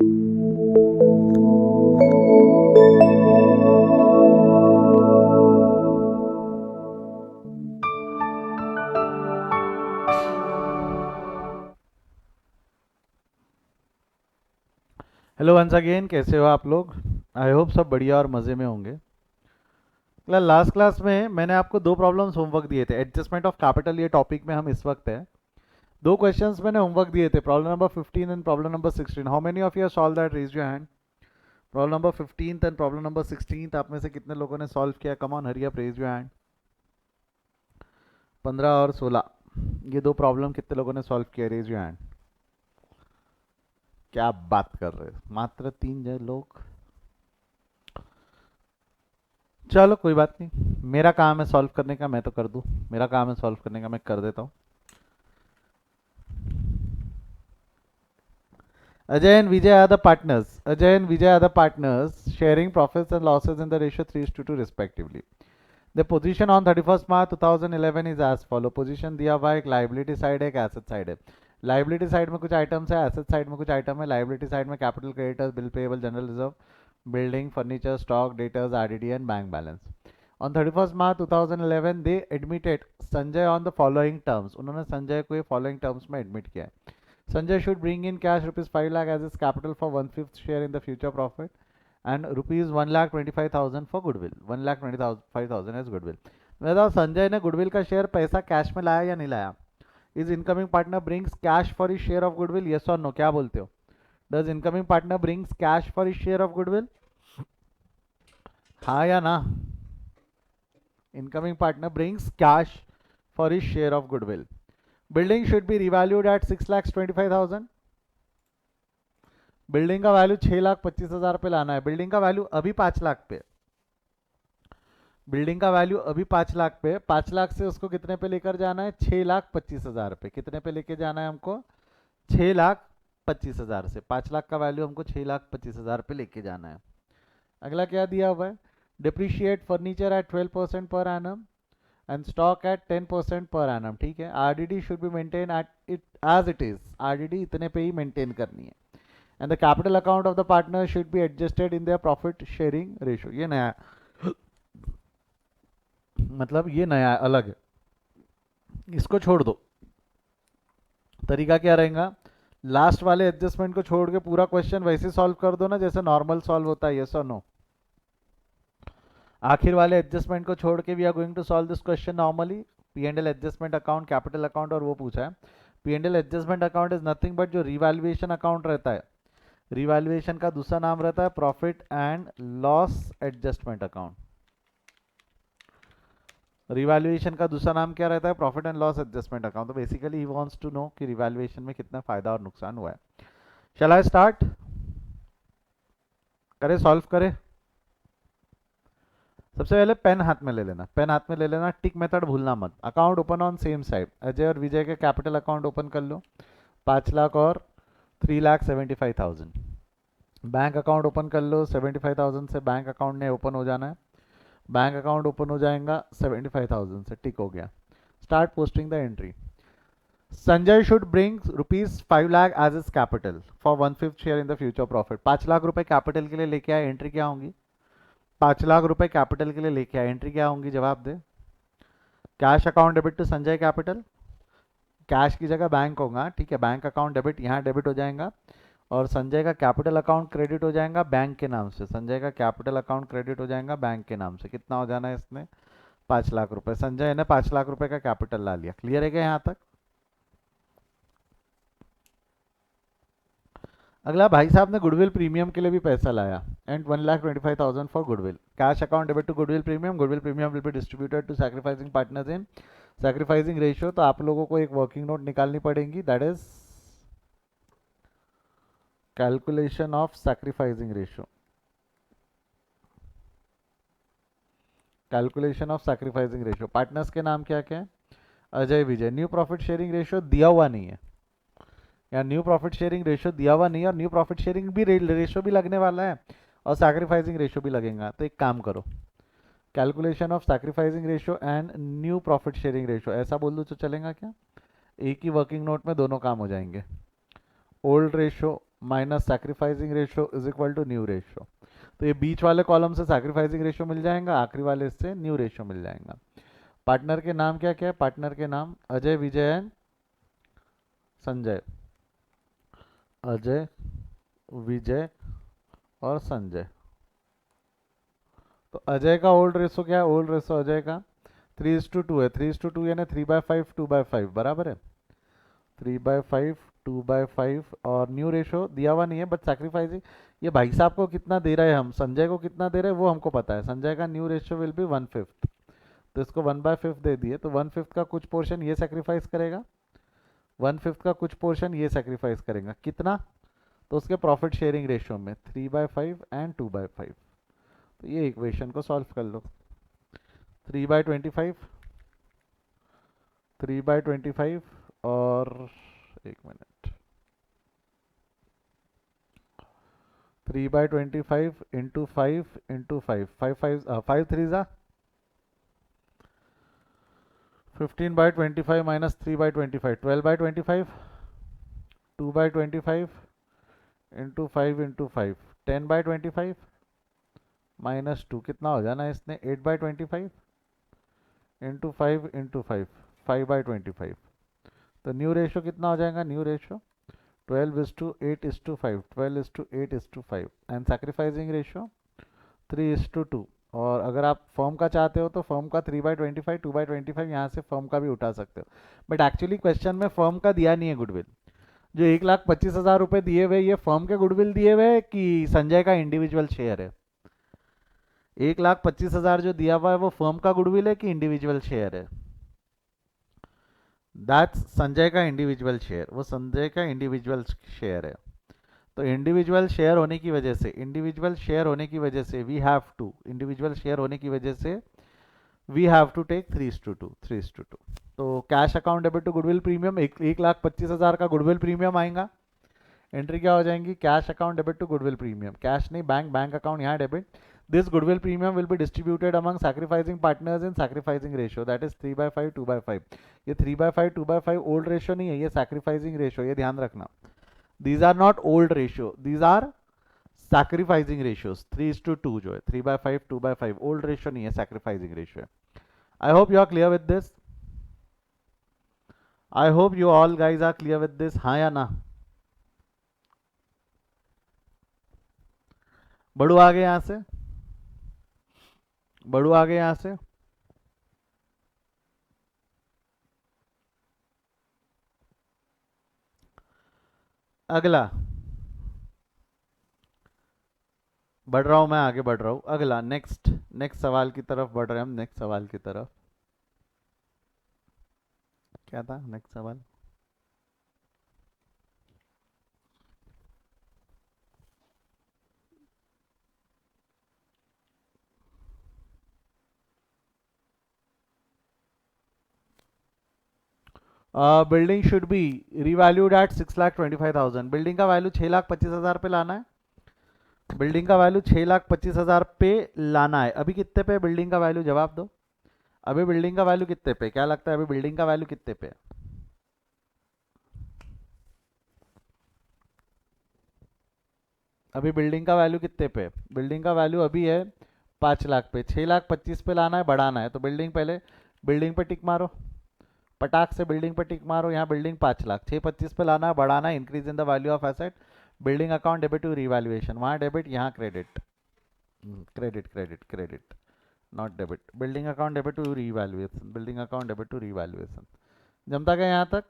Hello once again, कैसे हो आप लोग? आई होप सब बढ़िया और मज़े में होंगे। लास्ट क्लास में मैंने आपको दो प्रॉब्लम्स होमवर्क दिए थे। एडजस्टमेंट ऑफ कैपिटल, ये टॉपिक में हम इस वक्त है। दो क्वेश्चंस मैंने होमवर्क दिए थे, problem number 15 and problem number 16। How many of you solve that? Raise your hand. Problem number 15 and problem number 16 आप में से कितने लोगों ने सॉल्व किया? Come on, hurry up, raise your hand. 15 और 16, ये दो प्रॉब्लम कितने लोगों ने सॉल्व किया? Raise your hand. क्या बात कर रहे हो, मात्र 3 लोग। चलो कोई बात नहीं, मेरा काम है सॉल्व करने का, मैं तो कर दूं। मेरा काम है सॉल्व करने का, मैं कर देता हूँ। Ajay and Vijay are the partners. Ajay and Vijay are the partners, sharing profits and losses in the ratio 3:2 respectively. The position on 31st March 2011 is as follow. Position दिया हुआ एक liability side है, एक asset side है। Liability side में कुछ items है, asset side में कुछ item है। Liability side में capital creditors, bill payable, general reserve, building, furniture, stock, debtors, RDD and bank balance. On 31st March 2011 they admitted Sanjay on the following terms. उन्होंने संजय को ये following terms में admit किया है। Sanjay should bring in cash rupees 5 lakh as his capital for 1/5 share in the future profit and rupees 1,25,000 for goodwill. 1,25,000 as goodwill. बताओ संजय ने goodwill का share पैसा कैश में लाया या नहीं लाया? Is incoming partner brings cash for his share of goodwill, yes और नो? क्या बोलते हो? Does incoming partner brings cash for his share of goodwill? हाँ या ना? Incoming partner brings cash for his share of goodwill. Building should be revalued at 6,25,000। Building का value 6,25,000 पे लाना है। बिल्डिंग का वैल्यू अभी 5 लाख पे। बिल्डिंग का वैल्यू अभी 5 लाख पे। 5 लाख से उसको कितने पे लेकर जाना है? 6,25,000 पे। कितने पे लेके जाना है हमको? 6,25,000 से। 5 लाख का वैल्यू हमको 6,25,000 पे लेके जाना है। अगला क्या दिया हुआ है? Depreciate furniture eight 12% per annum and stock at 10% पर एनम। ठीक है। RDD should be maintain at it as it is. RDD इतने पे ही मेंटेन करनी है। And the capital account of the partner should be adjusted in their profit sharing ratio. ये नया, मतलब ये नया अलग है, इसको छोड़ दो। तरीका क्या रहेगा? लास्ट वाले एडजस्टमेंट को छोड़ के पूरा क्वेश्चन वैसे सॉल्व कर दो ना जैसे नॉर्मल सॉल्व होता है, यस और नो? आखिर वाले एडजस्टमेंट को छोड़ के we are going to solve this question normally. P and L adjustment account, capital account और वो पूछा है। P and L adjustment account is nothing but जो रिवैल्यूएशन अकाउंट रहता है, रिवैल्यूएशन का दूसरा नाम रहता है profit and loss adjustment account. Revaluation का दूसरा नाम क्या रहता है? Profit and loss adjustment account. तो basically he wants to know कि रिवैल्यूएशन में कितना फायदा और नुकसान हुआ है। शैल आई स्टार्ट? करे सॉल्व करे? सबसे पहले पेन हाथ में ले लेना, पेन हाथ में ले लेना। टिक मेथड भूलना मत। Account open on same side. Ajay और विजय के कैपिटल अकाउंट ओपन कर लो, 5 लाख और 3,75,000। बैंक अकाउंट ओपन कर लो, 75,000 से बैंक अकाउंट ने ओपन हो जाना है। बैंक अकाउंट ओपन हो जाएगा 75,000 से। टिक हो गया। Start posting the entry. Sanjay should bring rupees 5 lakh as is capital for 1/5 share in the future profit. 5 lakh रुपए कैपिटल के लिए लेके आए, एंट्री क्या होंगी? 5 लाख रुपए कैपिटल के लिए लेके आए, एंट्री क्या होंगी? जवाब दे। Cash account debit to Sanjay capital. Cash की जगह बैंक होगा, ठीक है। बैंक अकाउंट डेबिट, यहाँ डेबिट हो जाएगा और संजय का कैपिटल अकाउंट क्रेडिट हो जाएगा बैंक के नाम से। संजय का कैपिटल अकाउंट क्रेडिट हो जाएगा बैंक के नाम से। कितना हो जाना है इसमें? 5 लाख रुपए। संजय ने 5 लाख रुपए का कैपिटल ला लिया। क्लियर है क्या यहाँ तक? अगला, भाई साहब ने गुडविल प्रीमियम के लिए भी पैसा लाया and 1,25,000 for goodwill. Cash account debit to goodwill premium. Goodwill premium will be distributed to sacrificing partners in sacrificing ratio. तो आप लोगों को एक वर्किंग नोट निकालनी पड़ेगी, that is calculation of sacrificing ratio. Calculation of sacrificing ratio. Partners के नाम क्या क्या है? Ajay Vijay. New profit sharing ratio दिया हुआ नहीं है, या न्यू प्रॉफिट शेयरिंग रेशियो दिया हुआ नहीं है और न्यू प्रॉफिट शेयरिंग भी रेशियो भी लगने वाला है और सैक्रिफाइसिंग रेशियो भी लगेगा। तो एक काम करो, calculation of sacrificing ratio and new profit sharing ratio ऐसा बोल दो तो चलेगा क्या? एक ही वर्किंग नोट में दोनों काम हो जाएंगे। Old ratio minus sacrificing ratio is equal to new ratio. तो ये बीच वाले कॉलम से सैक्रिफाइसिंग रेशियो मिल जाएगा, आखिरी वाले से न्यू रेशियो मिल जाएगा। पार्टनर के नाम क्या क्या है? पार्टनर के नाम अजय, विजय एंड संजय। अजय, विजय और संजय। तो अजय का ओल्ड रेशो क्या है? ओल्ड रेशो अजय का 3:2 है। 3:2 यानी 3/5 2/5 बराबर है। 3/5 2/5 और न्यू रेशो दिया हुआ नहीं है बट सैक्रिफाइसिंग, ये भाई साहब को कितना दे रहे हैं हम, संजय को कितना दे रहे हैं वो हमको पता है। संजय का न्यू रेशो विल बी 1/5, तो इसको 1/5 दे दिए, तो 1/5 का कुछ पोर्शन ये सेक्रीफाइस करेगा, 1/5 का कुछ पोर्शन ये सेक्रीफाइस करेगा। कितना? तो उसके प्रॉफिट शेयरिंग रेशियो में 3/5 एंड 2/5। तो ये इक्वेशन को सॉल्व कर लो। 3/25, 3/25 और एक मिनट, 3/25 इंटू 5 इंटू 5, 5 3 जा 15/25 माइनस 3/25, 12/25, 2/25 इंटू 5 इंटू 5, 10/25 माइनस 2 कितना हो जाना है इसने? 8/25 इंटू 5 इंटू 5, 5/25। तो न्यू रेशो कितना हो जाएगा? New ratio 12:8:5, 12:8:5 and sacrificing ratio 3:2। और अगर आप फर्म का चाहते हो तो फर्म का 3/25 2/25 यहाँ से फर्म का भी उठा सकते हो, बट एक्चुअली क्वेश्चन में फर्म का दिया नहीं है गुडविल। जो 1,25,000 रुपये दिए हुए ये फर्म के गुडविल दिए हुए कि संजय का इंडिविजुअल शेयर है? 1,25,000 जो दिया हुआ है वो फर्म का गुडविल है कि इंडिविजुअल शेयर है? दैट्स संजय का इंडिविजुअल शेयर, वो संजय का इंडिविजुअल शेयर है। तो इंडिविजुअल शेयर होने की वजह से, इंडिविजुअल शेयर होने की वजह से we have to, individual share होने की वजह से वी हैव टू टेक 3:2, 3:2। तो cash account debit to goodwill premium 1,25,000 का गुडविल प्रीमियम आएगा। एंट्री क्या हो जाएंगी? Cash account debit to goodwill premium, cash नहीं बैंक अकाउंट यहाँ debit. This goodwill premium will be distributed among sacrificing partners in sacrificing ratio that is 3/5 2/5। ये 3/5 2/5 old ratio नहीं है, ये सैक्रिफाइसिंग रेशियो, ये ध्यान रखना। These are not old ratio, these are sacrificing ratios. 3:2 जो है 3/5 2/5 ओल्ड रेशियो नहीं है, सैक्रिफाइसिंग रेशियो है। I hope you are clear with this, I hope you all guys are clear with this, हाँ या ना? बढ़ू आगे यहां से, बढ़ू आगे यहां से। अगला बढ़ रहा हूं मैं, आगे बढ़ रहा हूं। अगला नेक्स्ट नेक्स्ट सवाल की तरफ बढ़ रहे हैं हम, नेक्स्ट सवाल की तरफ। क्या था नेक्स्ट सवाल? Building should be revalued at 6,25,000। Building का वैल्यू 6,25,000 पे लाना है। बिल्डिंग का वैल्यू 6,25,000 पे लाना है। अभी कितने पे बिल्डिंग का वैल्यू? जवाब दो। अभी बिल्डिंग का वैल्यू कितने पे? क्या लगता है अभी बिल्डिंग का वैल्यू कितने पे? अभी बिल्डिंग का वैल्यू कितने पे? बिल्डिंग का वैल्यू अभी है 5,00,000 पे। 6,25,000 पे लाना है, बढ़ाना है, तो बिल्डिंग पहले बिल्डिंग पे टिक मारो, पटाख से बिल्डिंग पे टिक मारो। यहाँ बिल्डिंग 5,00,000, 625 पे लाना है, बढ़ाना है, increase in the value of asset. Building account debit to revaluation, वहाँ डेबिट यहाँ credit, credit credit credit not debit. Building account debit to revaluation, building account debit to revaluation. जमता क्या यहाँ तक?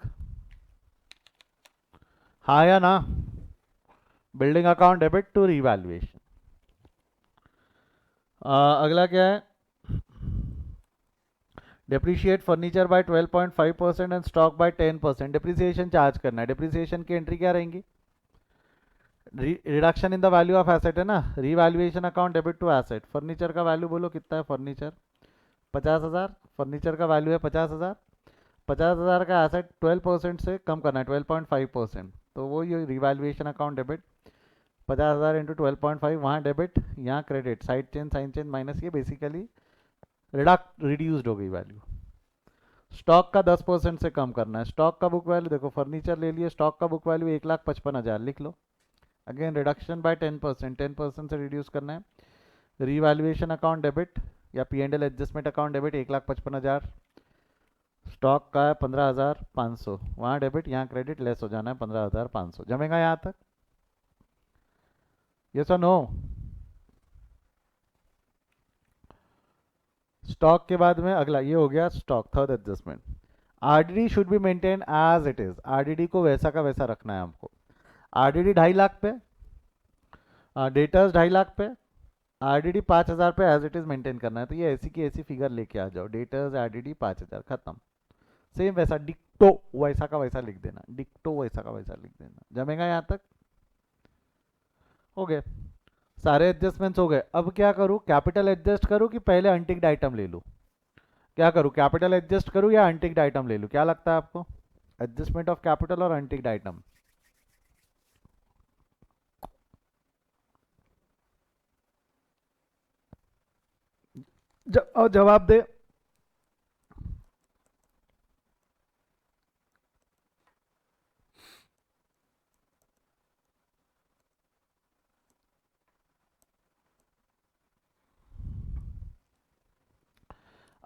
हाँ या ना? Building account debit to revaluation. अगला क्या है? Depreciate furniture by 12.5% and stock by 10%। Depreciation charge करना है। डिप्रिसिएशन की एंट्री क्या रहेंगी? Reduction in the value of asset है ना, revaluation account debit to asset. Furniture का वैल्यू बोलो कितना है? फर्नीचर 50,000, फर्नीचर का वैल्यू है 50,000। 50,000 का एसेट 12% से कम करना है, 12.5%, तो वो ये रिवैल्यूएशन अकाउंट डेबिट 50,000 इंटू 12.5, वहाँ डेबिट यहाँ credit, side change sign change minus, ये बेसिकली रिड्यूस्ड हो गई वैल्यू। स्टॉक का 10% से कम करना है। स्टॉक का बुक वैल्यू देखो, फर्नीचर ले लिए, स्टॉक का बुक वैल्यू 1,55,000 लिख लो। अगेन रिडक्शन बाय 10%, 10% से रिड्यूस करना है. रीवैल्यूएशन अकाउंट डेबिट या P&L adjustment account debit 1,55,000. Stock का है 15,500, वहाँ डेबिट यहाँ क्रेडिट, लेस हो जाना है 15,500. जमेगा यहाँ तक? यस और नो? स्टॉक के बाद में अगला ये हो गया stock, third adjustment. RDD should be maintain as it is. RDD को वैसा का वैसा रखना है हमको. आरडीडी 2.5 लाख पे, डेटर्स 2.5 लाख पे, आरडीडी 5,000 पे एज इट इज मेंटेन करना है. तो ये ऐसी की ऐसी फिगर लेके आ जाओ. डेटर्स आरडीडी 5,000, खत्म. सेम वैसा डिक्टो वैसा का वैसा लिख देना, डिक्टो वैसा का वैसा लिख देना. जमेगा यहाँ तक? हो गए सारे एडजस्टमेंट्स हो गए. अब क्या करूँ, कैपिटल एडजस्ट करूँ कि पहले अनटिक्ड आइटम ले लूँ? क्या करूँ, कैपिटल एडजस्ट करूँ या अनटिक्ड आइटम ले लूँ? क्या लगता है आपको? एडजस्टमेंट ऑफ कैपिटल और अनटिक्ड आइटम. जवाब दे.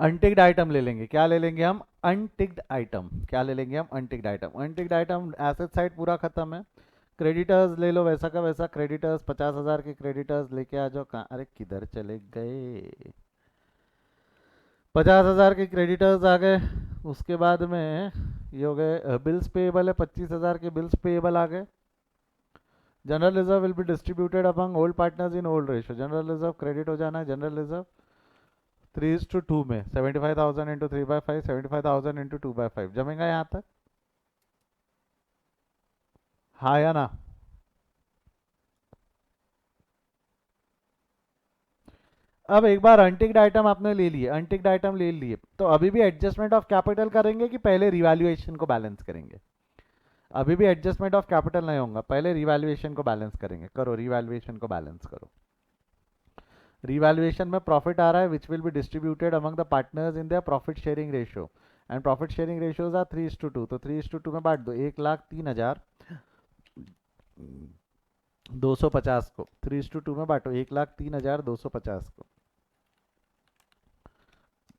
अनटिक्ड आइटम ले लेंगे. क्या ले लेंगे हम? अनटिक्ड आइटम. क्या ले लेंगे हम? अनटिक्ड आइटम. अनटिक्ड आइटम एसेट साइड पूरा खत्म है. क्रेडिटर्स ले लो वैसा का वैसा. क्रेडिटर्स 50,000 के क्रेडिटर्स लेके आ जाओ. कहाँ, अरे किधर चले गए? 50,000 के क्रेडिटर्स आ गए. उसके बाद में ये हो गए बिल्स पेएबल है. 25,000 के बिल्स पेएबल आ गए. General reserve will be distributed among old partners in old ratio. General reserve credit हो जाना है. जनरल रिजर्व 3:2 में 75,000 इंटू 3/5, 75,000 इंटू 2/5. जमेगा यहाँ तक? हाँ या ना? अब एक बार अनटिक्ड आइटम आपने ले लिए, अनटिक्ड आइटम ले लिए, तो अभी भी एडजस्टमेंट ऑफ कैपिटल करेंगे कि पहले रिवैल्यूएशन को बैलेंस करेंगे? अभी भी एडजस्टमेंट ऑफ कैपिटल नहीं होगा, पहले रिवैल्यूएशन को बैलेंस करेंगे. करो रिवैल्यूएशन को बैलेंस करो. रिवैल्यूएशन में प्रॉफिट आ रहा है which will be distributed among the partners in their profit sharing ratio. And profit sharing ratios are 3:2. तो 3:2 में बांट दो. 1,03,250 को 3:2 में बांटो. 1,03,250 को.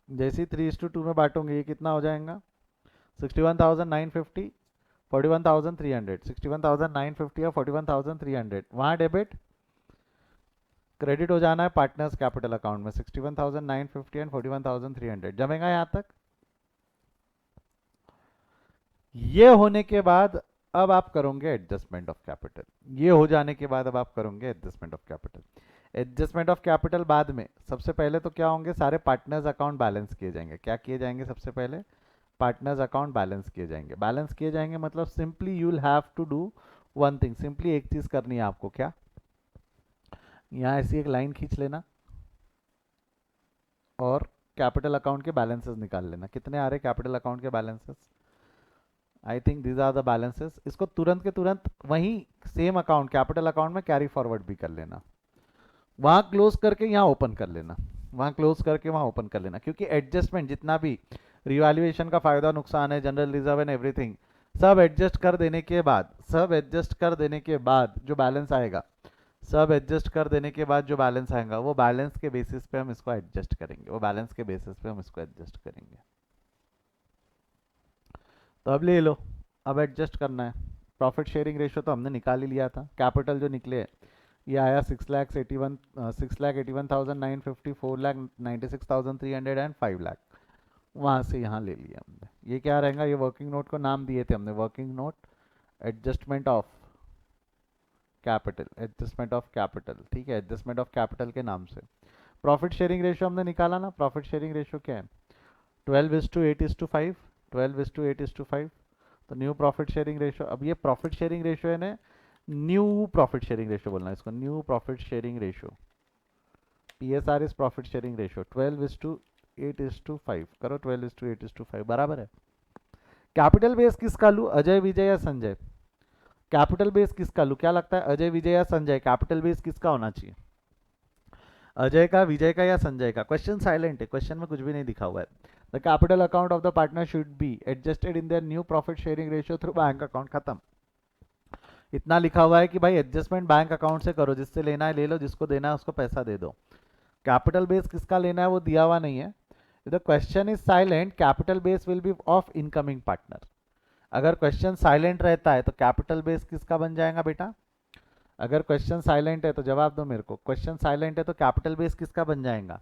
जैसे ही 3:2 में बांटोगे ये कितना हो जाएगा? 61,950, 41,300. 61,950 और 41,300 वहाँ डेबिट, क्रेडिट हो जाना है पार्टनर्स कैपिटल अकाउंट में. 61,950 एंड 41,300. जमेगा यहाँ तक? ये होने के बाद अब आप करोगे एडजस्टमेंट ऑफ कैपिटल. ये हो जाने के बाद अब आप करोगे adjustment of capital. Adjustment of capital बाद में सबसे पहले तो क्या होंगे, सारे पार्टनर्स अकाउंट बैलेंस किए जाएंगे. क्या किए जाएंगे? सबसे पहले पार्टनर्स अकाउंट बैलेंस किए जाएंगे. बैलेंस किए जाएंगे मतलब simply you will have to do one thing. Simply एक चीज करनी है आपको. क्या? यहाँ ऐसी एक लाइन खींच लेना और कैपिटल अकाउंट के बैलेंसेस निकाल लेना. कितने आ रहे कैपिटल अकाउंट के balances? I think these are the balances. इसको तुरंत के तुरंत वहीं सेम अकाउंट कैपिटल अकाउंट में कैरी फॉरवर्ड भी कर लेना. वहां क्लोज करके यहाँ ओपन कर लेना. वहां क्लोज करके वहां ओपन कर लेना. क्योंकि एडजस्टमेंट जितना भी रिवैल्यूएशन का फायदा नुकसान है, जनरल रिजर्व एंड एवरीथिंग, सब एडजस्ट कर देने के बाद, सब एडजस्ट कर देने के बाद जो बैलेंस आएगा, सब एडजस्ट कर देने के बाद जो बैलेंस आएगा वो बैलेंस के बेसिस पे हम इसको एडजस्ट करेंगे. वो बैलेंस के बेसिस पे हम इसको एडजस्ट करेंगे. तो अब ले लो. अब एडजस्ट करना है. प्रॉफिट शेयरिंग रेशियो तो हमने निकाल ही लिया था. कैपिटल जो निकले ये आया 6,81,950, 4,96,300 एंड 5 लाख. वहाँ से यहाँ ले लिया हमने. ये क्या रहेगा? ये वर्किंग नोट को नाम दिए थे हमने, working note adjustment of capital. Adjustment of capital, ठीक है, एडजस्टमेंट ऑफ कैपिटल के नाम से. प्रॉफिट शेयरिंग रेशियो हमने निकाला ना. प्रॉफिट शेयरिंग रेशियो क्या है? 12:8:5. 12:8:5. तो न्यू प्रॉफिट शेयरिंग रेशियो. अब ये प्रॉफिट शेयरिंग रेशियो है ना, न्यू प्रॉफिट शेयरिंग रेशियो बोलना है इसको. New profit sharing ratio, PSR is profit sharing ratio. 12:8:5 करो. 12:8:5 बराबर है. कैपिटल बेस किसका लूँ, अजय, विजय या संजय? कैपिटल बेस किसका लूँ? क्या लगता है, अजय, विजय या संजय? कैपिटल बेस किसका होना चाहिए? अजय का, विजय का या संजय का? क्वेश्चन साइलेंट है, क्वेश्चन में कुछ भी नहीं दिखा हुआ है. The capital account of the partner should be adjusted in their new profit sharing ratio through bank account. खत्म. इतना लिखा हुआ है कि भाई एडजस्टमेंट बैंक अकाउंट से करो, जिससे लेना है ले लो, जिसको देना है उसको पैसा दे दो। कैपिटल बेस किसका लेना है वो दिया हुआ नहीं है। The question is silent, capital base will be of incoming partner. अगर क्वेश्चन साइलेंट रहता है तो कैपिटल बेस किसका बन जाएगा बेटा? अगर क्वेश्चन साइलेंट है तो जवाब दो मेरे को, क्वेश्चन साइलेंट है तो कैपिटल बेस किसका बन जाएगा?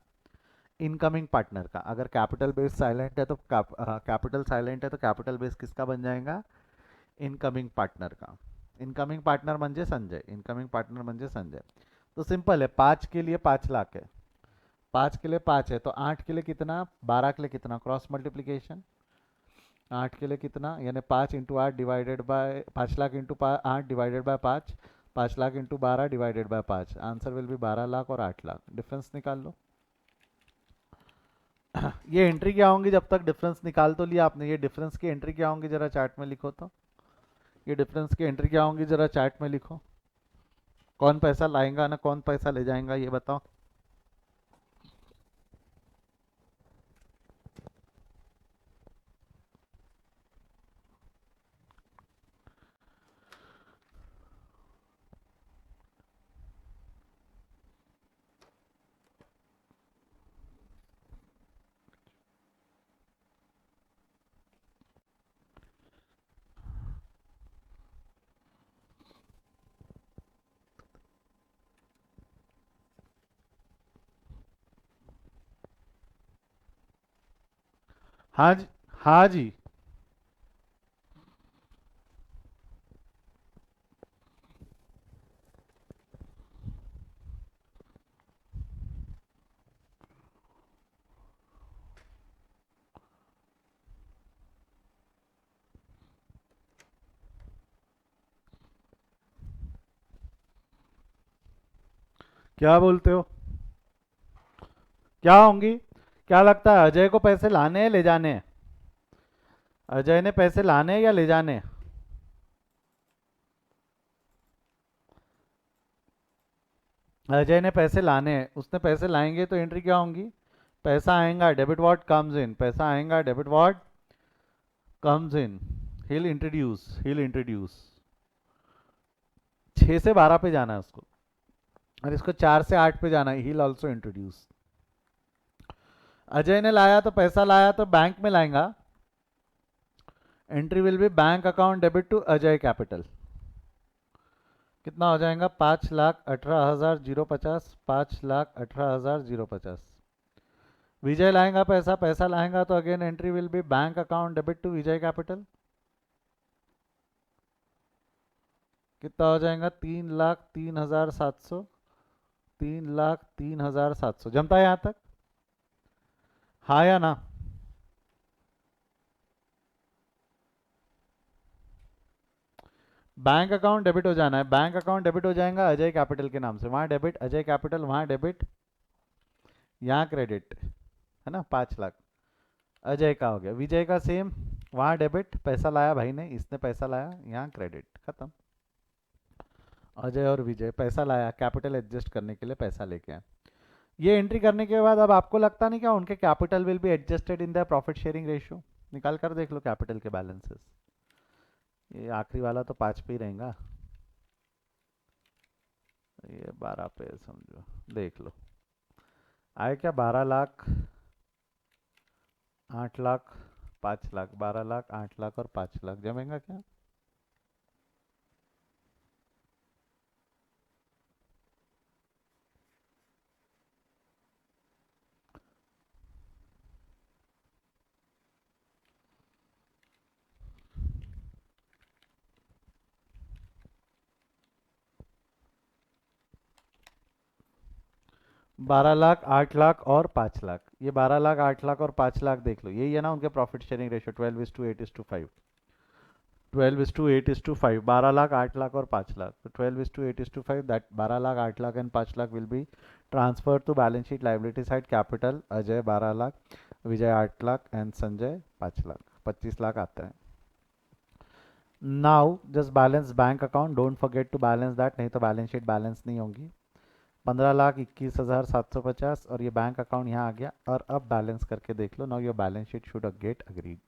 इनकमिंग पार्टनर का। अगर कैपिटल बेस साइलेंट है तो कैपिटल साइलेंट है तो कैपिटल बेस किसका बन जाएगा? इनकमिंग पार्टनर का। इनकमिंग पार्टनर म्हणजे संजय, इनकमिंग पार्टनर म्हणजे संजय। तो सिंपल है, 5 के लिए 5 लाख है, 5 के लिए 5 है, तो 8 के लिए कितना, 12 के लिए कितना, क्रॉस मल्टीप्लीकेशन। 8 के लिए कितना, यानी 5 × 8 divided by 5 lakh into 8 divided by 5, 5 lakh into 12 divided by 5, answer will be 12 lakh और 8 लाख। डिफरेंस निकाल लो। ये एंट्री क्या होंगी? जब तक डिफरेंस निकाल तो लिया आपने, ये डिफरेंस की एंट्री क्या होंगी जरा चार्ट में लिखो तो। ये डिफरेंस की एंट्री क्या होंगी जरा चार्ट में लिखो। कौन पैसा लाएगा ना कौन पैसा ले जाएगा ये बताओ। हाँ जी, हाँ जी। क्या बोलते हो? क्या होंगी? क्या लगता है अजय को पैसे लाने हैं ले जाने हैं? अजय ने पैसे लाने हैं या ले जाने हैं? अजय ने पैसे लाने हैं, उसने पैसे लाएंगे तो एंट्री क्या होंगी? पैसा आएगा, डेबिट व्हाट कम्स इन, पैसा आएगा, debit what comes in. Hill introduce 6 से 12 पे जाना है उसको, और इसको 4 से 8 पे जाना है, हिल ऑल्सो इंट्रोड्यूस। अजय ने लाया तो पैसा लाया तो बैंक में लाएगा, entry will be bank account debit to Ajay capital. कितना हो जाएगा? 5,18,050, 5,18,050। विजय लाएगा पैसा, पैसा लाएगा तो again entry will be bank account debit to Vijay capital. कितना हो जाएगा? 3,03,700, 3,03,700। जमता है यहाँ तक? हाँ या ना? बैंक अकाउंट डेबिट हो जाना है, बैंक अकाउंट डेबिट हो जाएगा अजय कैपिटल के नाम से, वहाँ डेबिट अजय कैपिटल, वहाँ डेबिट, यहाँ क्रेडिट, है ना? 5 लाख अजय का हो गया। विजय का सेम, वहाँ डेबिट, पैसा लाया भाई ने, इसने पैसा लाया, यहाँ क्रेडिट, खत्म। अजय और विजय पैसा लाया, कैपिटल एडजस्ट करने के लिए पैसा लेके आए। ये एंट्री करने के बाद अब आपको लगता नहीं क्या उनके capital will be adjusted in the profit sharing ratio? निकाल कर देख लो कैपिटल के बैलेंसेस। ये आखिरी वाला तो 5 पे ही रहेगा, ये 12 पे समझो, देख लो आए क्या? 12 लाख, 8 लाख, 5 लाख, 12 लाख, 8 लाख और 5 लाख, जमेगा क्या? 12 लाख, 8 लाख और 5 लाख, ये 12 लाख, 8 लाख और 5 लाख देख लो, यही है ना उनके profit sharing ratio, 12:8:5। 12:8:5, 12 lakh, 8 lakh और 5 लाख, तो 12:8:5, that 12 lakh, 8 lakh and 5 lakh will be transfer to balance sheet liability side capital. Ajay 12 lakh, Vijay 8 lakh and Sanjay 5 lakh, 25 lakh आता है। Now just balance bank account, don't forget to balance that, नहीं तो बैलेंस शीट बैलेंस नहीं होगी। 15,21,750 और ये बैंक अकाउंट यहाँ आ गया, और अब बैलेंस करके देख लो। Now your balance sheet should get agreed.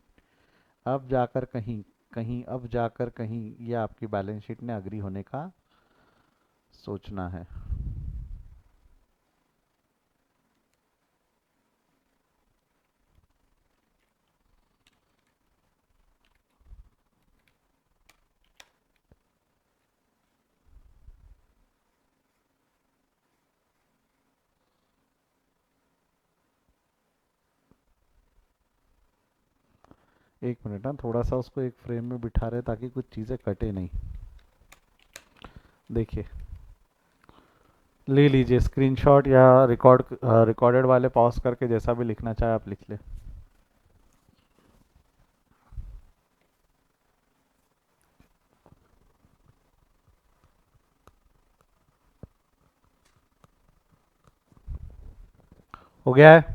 अब जाकर कहीं कहीं अब जाकर कहीं ये आपकी बैलेंस शीट ने अग्री होने का सोचना है। एक मिनट ना, थोड़ा सा उसको एक फ्रेम में बिठा रहे ताकि कुछ चीज़ें कटे नहीं। देखिए, ले लीजिए स्क्रीनशॉट या रिकॉर्डेड वाले पॉज करके जैसा भी लिखना चाहे आप लिख ले। हो गया है?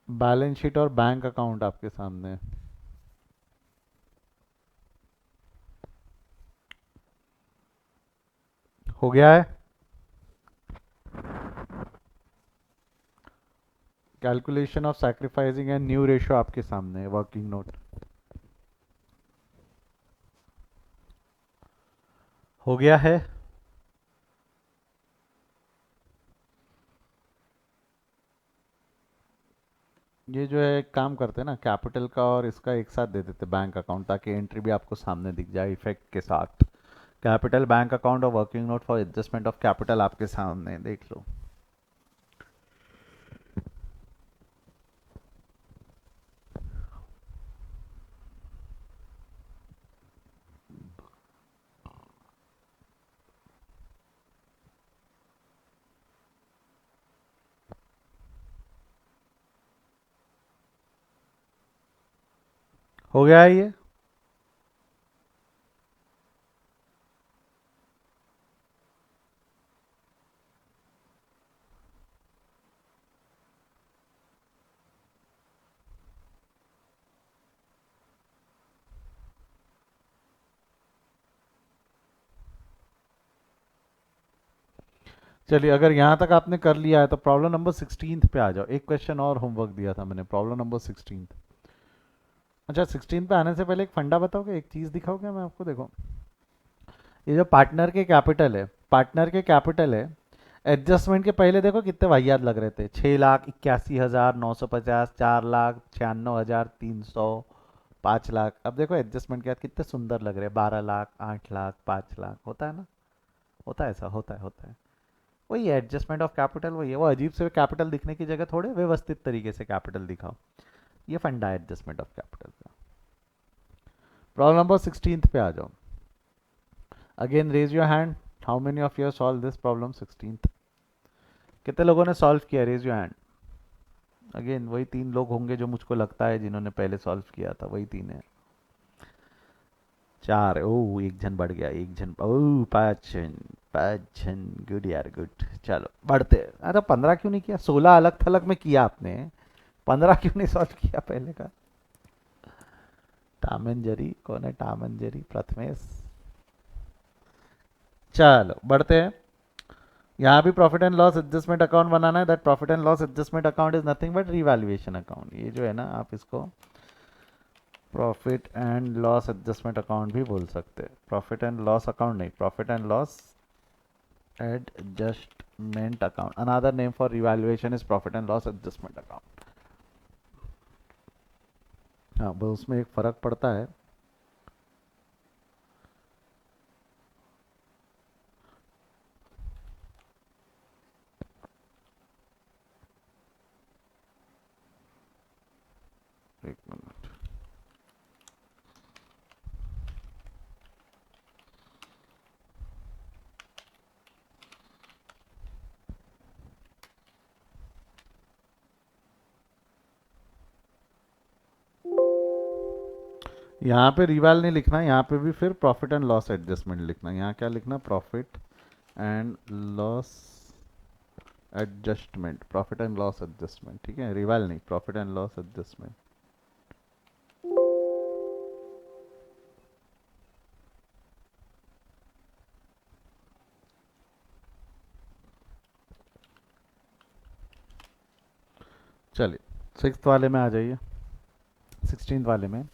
बैलेंस शीट और बैंक अकाउंट आपके सामने है। हो गया है? Calculation of sacrificing and new ratio आपके सामने है, वर्किंग नोट। हो गया है? ये जो है एक काम करते हैं ना, कैपिटल का और इसका एक साथ दे देते बैंक अकाउंट, ताकि एंट्री भी आपको सामने दिख जाए इफेक्ट के साथ। कैपिटल बैंक अकाउंट और working note for adjustment of capital आपके सामने है, देख लो। हो गया है ये? चलिए, अगर यहाँ तक आपने कर लिया है तो प्रॉब्लम नंबर 16 पे आ जाओ। एक क्वेश्चन और होमवर्क दिया था मैंने, प्रॉब्लम नंबर 16। अच्छा, 16 पे आने से पहले एक फंडा बताओगे, एक चीज़ दिखाओगे मैं आपको? देखो, ये जो पार्टनर के कैपिटल है, पार्टनर के कैपिटल है, एडजस्टमेंट के पहले देखो कितने वाहियात लग रहे थे। 6,81,950, 4,96,300, 5 लाख। अब देखो एडजस्टमेंट के बाद कितने सुंदर लग रहे हैं, 12 लाख, 8 लाख, 5 लाख। होता है ना? होता है ऐसा, होता है, होता है। वही एडजस्टमेंट ऑफ कैपिटल, वही है। वो अजीब से कैपिटल दिखने की जगह थोड़े व्यवस्थित तरीके से कैपिटल दिखाओ। ये फंडा है एडजस्टमेंट ऑफ कैपिटल का। प्रॉब्लम नंबर 16 पे आ जाओ। Again raise your hand, how many of you solve this problem 16? कितने लोगों ने सॉल्व किया? Raise your hand. अगेन वही 3 लोग होंगे जो मुझको लगता है जिन्होंने पहले सॉल्व किया था, वही 3 है। 4, ओ एक जन बढ़ गया, एक जन, ओ 5 जन, 5 जन। गुड यार, गुड। चलो बढ़ते हैं। अरे 15 क्यों नहीं किया? 16 अलग थलग में किया आपने, 15 क्यों नहीं सॉल्व किया पहले का? टामंजरी कौन है? टामंजरी प्रथमेश। चलो बढ़ते हैं। यहाँ भी profit and loss adjustment account बनाना है। That profit and loss adjustment account is nothing but revaluation account. ये जो है ना, आप इसको profit and loss adjustment account भी बोल सकते हैं। प्रॉफिट एंड लॉस अकाउंट नहीं, profit and loss adjustment account. Another name for revaluation is profit and loss adjustment account. हाँ, बस उसमें एक फ़र्क पड़ता है। एक मिनट। यहाँ पे रिवैल नहीं लिखना, यहाँ पे भी फिर प्रॉफिट एंड लॉस एडजस्टमेंट लिखना। यहाँ क्या लिखना? Profit and loss adjustment, profit and loss adjustment. ठीक है, रिवैल नहीं, प्रॉफिट एंड लॉस एडजस्टमेंट। चलिए 6th वाले में आ जाइए। 16th वाले में,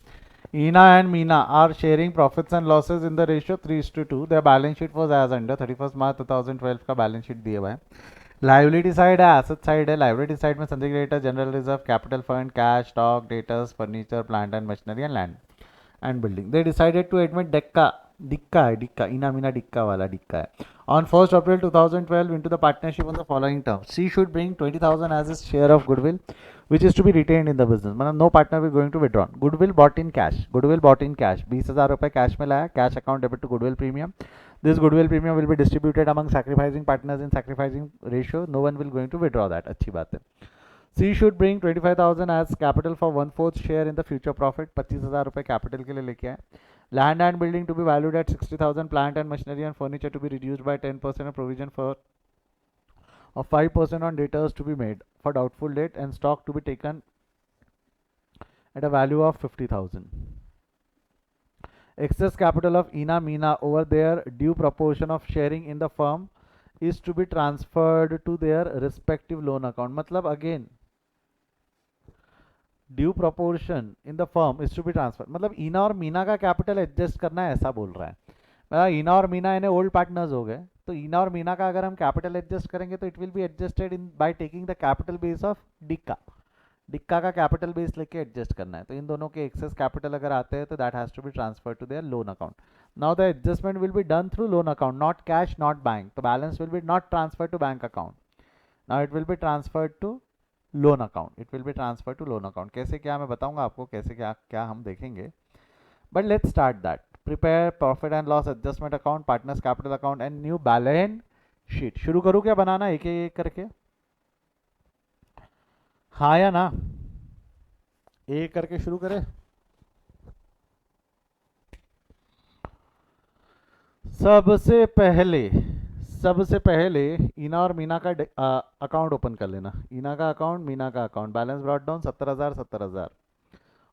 Ina and Meena are sharing profits and losses in the ratio 3:2. Their balance sheet was as under 31st March 2012 का balance sheet दिया हुआ है. लाइबिलिटी साइड है, एसेट साइड है. लाइबिलिटी साइड में संदिग्ध डेटा, general reserve, capital fund, cash, stock, debtors, furniture, plant and machinery and land and building. They decided to admit Dikka, Ina Meena डिक्का वाला डिक्का है. On 1st April 2012 into the partnership on the following terms. She should bring 20,000 as his share of goodwill which is to be retained in the business. मतलब no partner will going to withdraw. Goodwill bought in cash. 20,000 रुपए cash में लाया, cash account debit to goodwill premium. This goodwill premium will be distributed among sacrificing partners in sacrificing ratio. No one will going to withdraw that. अच्छी बात है. She should bring 25,000 as capital for 1/4 share in the future profit. 25,000 रुपए capital के लिए लेके आए. Land and building to be valued at 60,000. Plant and machinery and furniture to be reduced by 10% of provision for of 5% on debtors to be made for doubtful debt, and stock to be taken at a value of 50,000. Excess capital of Ina Meena over their due proportion of sharing in the firm is to be transferred to their respective loan account. मतलब again due proportion in the firm is to be transfer. मतलब ईना और मीना का capital adjust करना है, ऐसा बोल रहा है. मतलब ईना और मीना इन्हें ओल्ड पार्टनर्स हो गए, तो ईना और मीना का अगर हम कैपिटल एडजस्ट करेंगे तो it will be adjusted in by taking the capital base of Dikka का कैपिटल बेस लेके एडजस्ट करना है. तो इन दोनों के एक्सेस कैपिटल अगर आते हैं तो that has to be transfer to their loan account. Now the adjustment will be done through loan account, not cash, not bank. तो balance will be not transfer to bank account. Now it will be transferred to loan account. It will be transfer to loan account. कैसे क्या मैं बताऊंगा आपको, कैसे क्या हम देखेंगे. But let's start that. Prepare profit and loss adjustment account, partners capital account and new balance sheet. शुरू करूँ क्या बनाना एक एक करके, हाँ या ना? एक करके शुरू करें. सबसे पहले ईना और मीना का अकाउंट ओपन कर लेना. ईना का अकाउंट, मीना का अकाउंट. Balance brought down 70,000.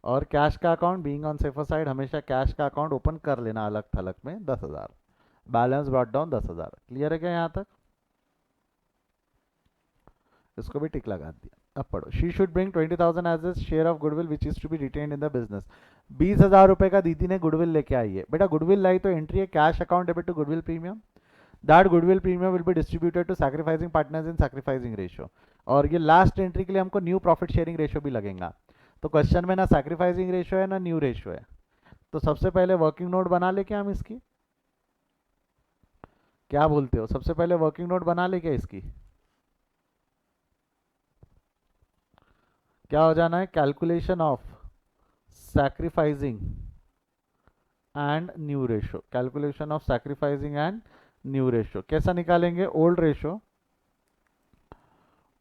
और कैश का account, being on safer side, हमेशा कैश का अकाउंट ओपन कर लेना अलग थलग में. 10,000. Balance brought down 10,000. क्लियर है क्या यहाँ तक? इसको भी टिक लगा दिया. अब पढ़ो. She should bring 20,000 as a share of goodwill which is to be retained in the business. 20,000 रुपए का दीदी ने गुडविल लेके आई है. बेटा गुडविल लाई तो एंट्री है cash account debit to goodwill premium. That goodwill premium will be distributed to sacrificing partners in sacrificing ratio. और ये लास्ट एंट्री के लिए हमको न्यू प्रॉफिट शेयरिंग रेशियो भी लगेगा. तो क्वेश्चन में ना सैक्रिफाइसिंग रेशियो है ना न्यू रेशियो है. तो सबसे पहले वर्किंग नोट बना ले क्या हम इसकी, क्या बोलते हो? सबसे पहले वर्किंग नोट बना ले क्या इसकी? क्या हो जाना है? Calculation of sacrificing and new ratio. Calculation of sacrificing and new ratio कैसा निकालेंगे?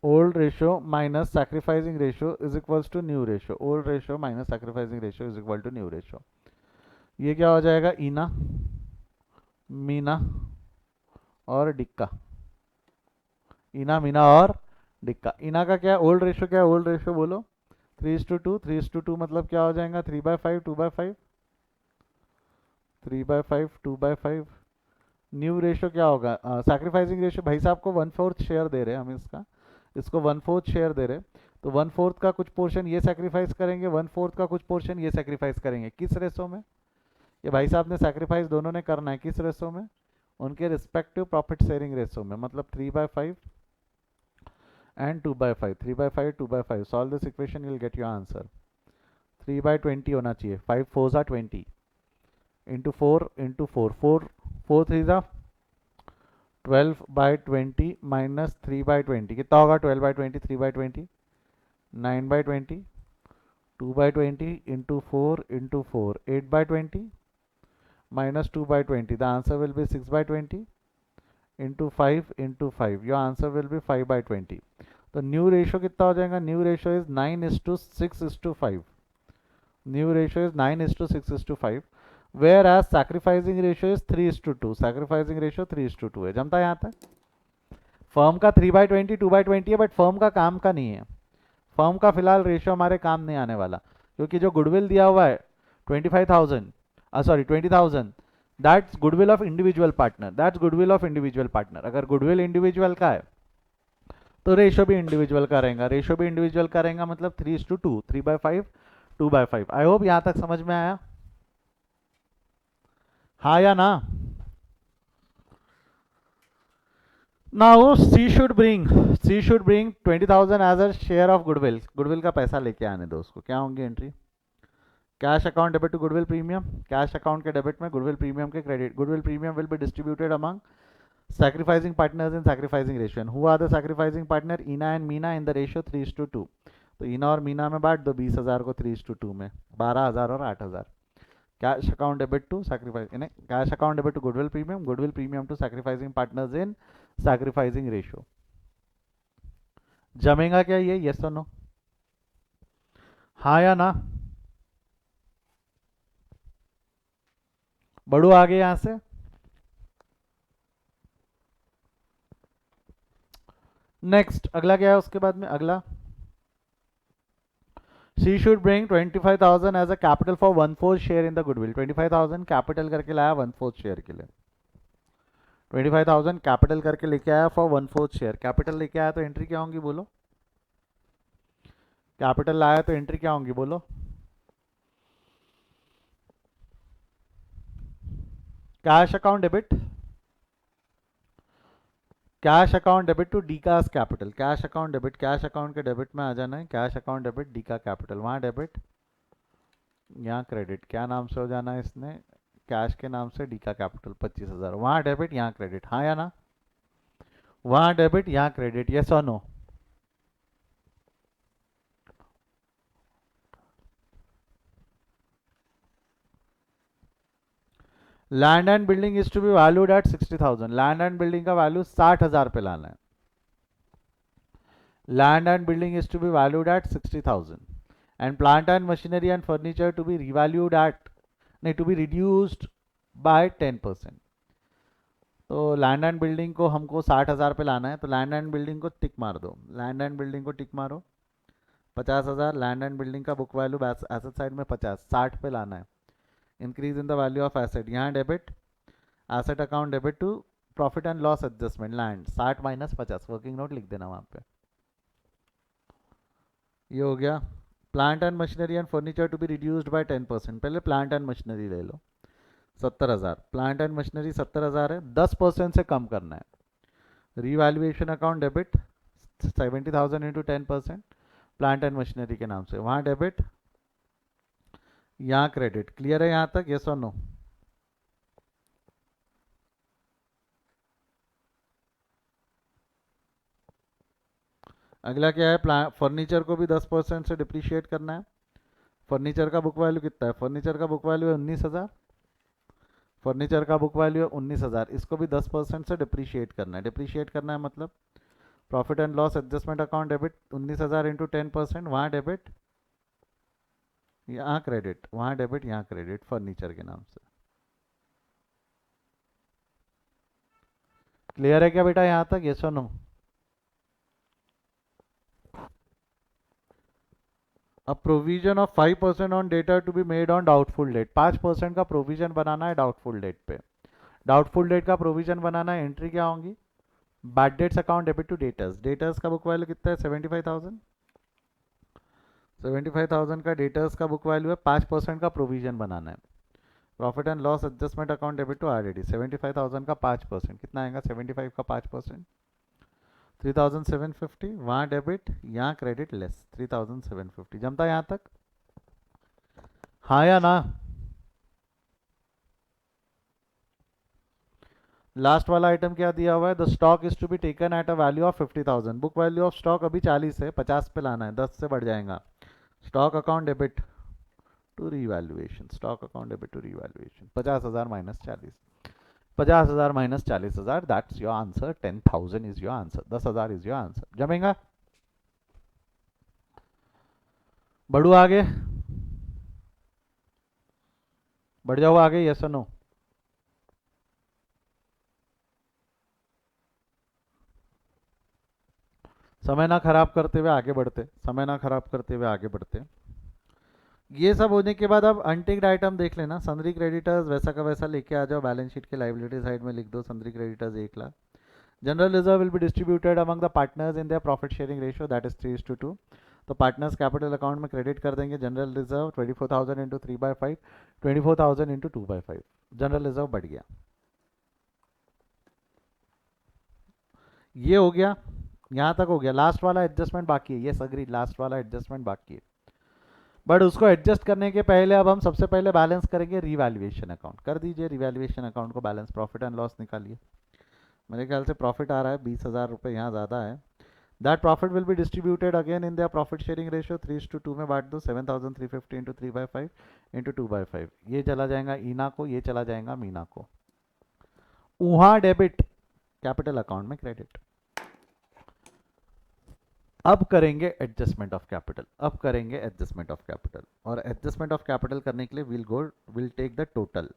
Old ratio minus sacrificing ratio is equals to new ratio. Old ratio minus sacrificing ratio is equal to new ratio. ये क्या हो जाएगा? ईना, मीना और डिक्का. ईना, मीना और डिक्का. ईना का क्या? ओल्ड रेशियो क्या है? ओल्ड रेशियो बोलो. 3:2. 3:2 मतलब क्या हो जाएगा? 3/5, 2/5, 3/5, 2/5. न्यू रेशियो क्या होगा? सैक्रिफाइसिंग रेशियो भाई साहब को 1/4 शेयर दे रहे हैं हम इसको 1/4 शेयर दे रहे. तो 1/4 का कुछ पोर्शन ये सैक्रिफाइस करेंगे, 1/4 का कुछ पोर्शन ये सैक्रिफाइस करेंगे. किस रेशो में? ये भाई साहब ने सैक्रिफाइस दोनों ने करना है. किस रेशो में? उनके रिस्पेक्टिव प्रॉफिट शेयरिंग रेशो में. मतलब 3/5 and 2/5. 3/5, 2/5. Solve this equation, you'll get your answer. 3/20 होना चाहिए. 5 4s are 20 into 4 into 4. 4 3s are 12/20 minus 3/20. कितना होगा? 12/20. 3/20 9/20. 2/20 into 4 into 4 8/20 minus 2/20. The answer will be 6/20 into 5 into 5. Your answer will be 5/20. तो new ratio कितना हो जाएगा? New ratio is 9:6:5. New ratio is 9:6:5. Where as sacrificing ratio is 3:2. Sacrificing ratio 3:2 है. जमता है यहाँ तक? फर्म का 3/20 2/20 है, बट फर्म का काम का नहीं है. फर्म का फिलहाल रेशियो हमारे काम नहीं आने वाला, क्योंकि जो गुडविल दिया हुआ है 20,000 that's goodwill of individual partner. अगर गुडविल इंडिविजुअल का है तो रेशियो भी इंडिविजुअल का रहेगा. मतलब 3:2. 3/5 2/5। आई होप यहाँ तक समझ में आया, हाँ या ना? Now she should bring 20,000 as a share of goodwill. Goodwill का पैसा लेके आने दो उसको। क्या होंगी entry? Cash account debit to goodwill premium, cash account के डेबिट में गुडविल प्रीमियम के credit. Goodwill premium will be distributed among sacrificing partners in sacrificing ratio. And who are the sacrificing partner? Ina and Meena in the ratio 3:2। तो ईना और मीना में बांट दो 20,000 को 3:2 में, 12,000 और 8,000। Cash account debit to sacrifice, cash account debit to goodwill premium to sacrificing partners in sacrificing ratio. जमेगा क्या ये? यस और नो? हाँ या ना? बढ़ो आगे यहां से। नेक्स्ट अगला क्या है उसके बाद में? अगला she should bring 25,000 as a capital for 1/4 share in the goodwill. 25,000 capital करके लाया 1/4 शेयर के लिए। 25,000 कैपिटल करके लेके आया फॉर 1/4 शेयर। कैपिटल लेके आया तो एंट्री क्या होंगी बोलो? कैपिटल लाया तो एंट्री क्या होंगी बोलो? Cash account debit, cash account debit to D का capital. Cash account debit, cash account के डेबिट में आ जाना है। कैश अकाउंट डेबिट डी का कैपिटल, वहां डेबिट यहाँ क्रेडिट। क्या नाम से हो जाना है इसने? कैश के नाम से डी का कैपिटल 25,000, वहां डेबिट यहाँ क्रेडिट। हाँ या ना? वहां डेबिट यहाँ क्रेडिट। यस और no? Land and building is to be valued at 60,000। Land and building का वैल्यू 60,000 पे लाना है। Land and building is to be valued at 60,000 and plant and machinery and furniture to be revalued at, नहीं, to be reduced by 10%। तो land and building को हमको 60,000 पे लाना है, तो लैंड एंड बिल्डिंग को टिक मार दो। लैंड एंड बिल्डिंग को टिक मारो। 50,000 लैंड एंड बिल्डिंग का बुक वैल्यू एसेट साइड में 50, 60 पे लाना है। Increase in the value of asset, यहाँ debit asset account debit to profit and loss adjustment land 60 minus 50, working note लिख देना वहां पे। ये हो गया। Plant and machinery and furniture to be reduced by 10%। पहले प्लांट एंड मशीनरी ले लो 70,000। प्लांट एंड मशीनरी 70,000 है, 10% से कम करना है। Revaluation account debit 70,000 into 10% plant and machinery के नाम से, वहां डेबिट यहाँ क्रेडिट। क्लियर है यहाँ तक? यस और नो? अगला क्या है? फर्नीचर को भी 10% से डिप्रिशिएट करना है। फर्नीचर का बुक वैल्यू कितना है? फर्नीचर का बुक वैल्यू है 19,000। फर्नीचर का बुक वैल्यू है 19,000, इसको भी 10% से डिप्रिशिएट करना है। डिप्रिशिएट करना है मतलब profit and loss adjustment account debit 19,000 into 10%, वहाँ डेबिट यहाँ क्रेडिट, वहाँ डेबिट यहाँ क्रेडिट फर्नीचर के नाम से। क्लियर है क्या बेटा यहाँ तक? यस और नो? अब provision of 5% on debtor to be made on doubtful debt. 5% का प्रोविजन बनाना है डाउटफुल डेट पे। डाउटफुल डेट का प्रोविजन बनाना है, एंट्री क्या होंगी? Bad debts account debit to debtors. Debtors का बुक वैल्यू कितना है? 75,000। 75,000 का डेटर्स का बुक वैल्यू है, 5% का प्रोविजन बनाना है। Profit and loss adjustment account debit to RDD. 75,000 का 5% कितना आएगा? 75 का 5% 3,750, वहाँ डेबिट यहाँ क्रेडिट लेस 3,750। जमता है यहाँ तक? हाँ या ना? लास्ट वाला आइटम क्या दिया हुआ है? The stock is to be taken at a value of 50,000। Book value of stock अभी 40 है, 50 पे लाना है, 10 से बढ़ जाएगा। Stock account debit to revaluation, stock account debit to revaluation 50,000 minus 40, 50,000 minus 40,000, that's your answer. 10,000 is your answer, 10,000 is your answer. जमेगा? बढ़ू आगे? बढ़ जाओ आगे, यस और नो? समय ना खराब करते हुए आगे बढ़ते, समय ना खराब करते हुए आगे बढ़ते। ये सब होने के बाद अब अनटिक्ड आइटम देख लेना। सन्ड्री क्रेडिटर्स वैसा का वैसा लेके आ जाओ, बैलेंस शीट के लाइबिलिटी साइड में लिख दो sundry creditors 1 lakh. General reserve will be distributed among the partners in their profit sharing ratio, that is 3:2। तो पार्टनर्स कैपिटल अकाउंट में क्रेडिट कर देंगे general reserve 24,000 into 3/5, 24,000 into 2/5, general reserve बढ़ गया। ये हो गया, यहाँ तक हो गया। लास्ट वाला एडजस्टमेंट बाकी है, ये अग्री, लास्ट वाला एडजस्टमेंट बाकी है। बट उसको एडजस्ट करने के पहले अब हम सबसे पहले बैलेंस करेंगे रिवैल्यूएशन अकाउंट। कर दीजिए रिवैल्यूएशन अकाउंट को बैलेंस, प्रॉफिट एंड लॉस निकालिए। मेरे ख्याल से प्रॉफिट आ रहा है 20,000 रुपये, यहाँ ज़्यादा है। That profit will be distributed again in the profit sharing ratio 3:2 में बांट दो, 7,350 इंटू 3/5 इंटू 2/5। ये चला जाएगा ईना को, ये चला जाएगा मीना को। वहाँ डेबिट, कैपिटल अकाउंट में क्रेडिट। अब करेंगे एडजस्टमेंट ऑफ कैपिटल, अब करेंगे एडजस्टमेंट ऑफ कैपिटल। और एडजस्टमेंट ऑफ कैपिटल करने के लिए will take the total.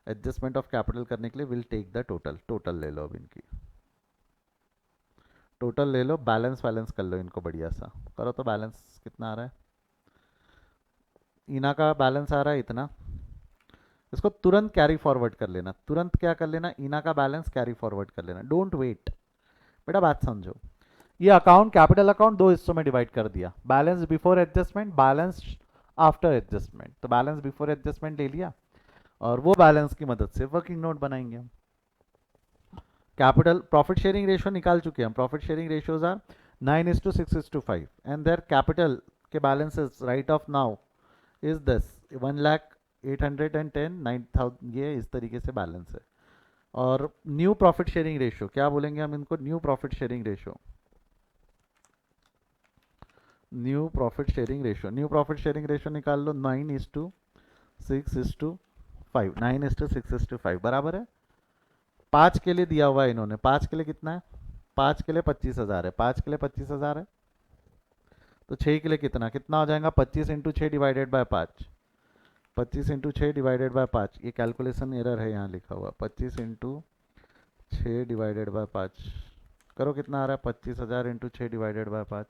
Adjustment of capital करने के लिए will take the total. Total ले लो अब इनकी, टोटल ले लो, बैलेंस वैलेंस कर लो इनको बढ़िया सा। करो तो बैलेंस कितना आ रहा है, इना का बैलेंस आ रहा है इतना, इसको तुरंत कैरी फॉरवर्ड कर लेना। तुरंत क्या कर लेना, इना का बैलेंस कैरी फॉरवर्ड कर लेना, डोंट वेट। बेटा बात समझो, ये अकाउंट कैपिटल अकाउंट दो हिस्सों में डिवाइड कर दिया, balance before adjustment, balance after adjustment. तो बैलेंस बिफोर एडजस्टमेंट ले लिया और वो बैलेंस की मदद से वर्किंग नोट बनाएंगे हम। कैपिटल प्रॉफिट शेयरिंग रेशियो निकाल चुके हैं हम। Profit sharing ratios are 9:6:5 and their capital के balances right of now is this 1,08,10 9,000, ये इस तरीके से बैलेंस है। और न्यू प्रॉफिट शेयरिंग रेशियो क्या बोलेंगे हम इनको, new profit sharing ratio, new profit sharing ratio. New profit sharing ratio निकाल लो 9:6:5, 9:6:5 बराबर है। 5 के लिए दिया हुआ है इन्होंने, 5 के लिए कितना है, 5 के लिए 25,000 है, 5 के लिए 25,000 है। तो 6 के लिए कितना, कितना हो जाएगा, 25 into 6 divided by 5, 25 into 6 divided by 5। ये कैलकुलेशन एरर है यहाँ लिखा हुआ, 25 इंटू 6 डिवाइडेड बाय 5। करो कितना आ रहा है, 25,000 इंटू 6 डिवाइडेड बाय 5,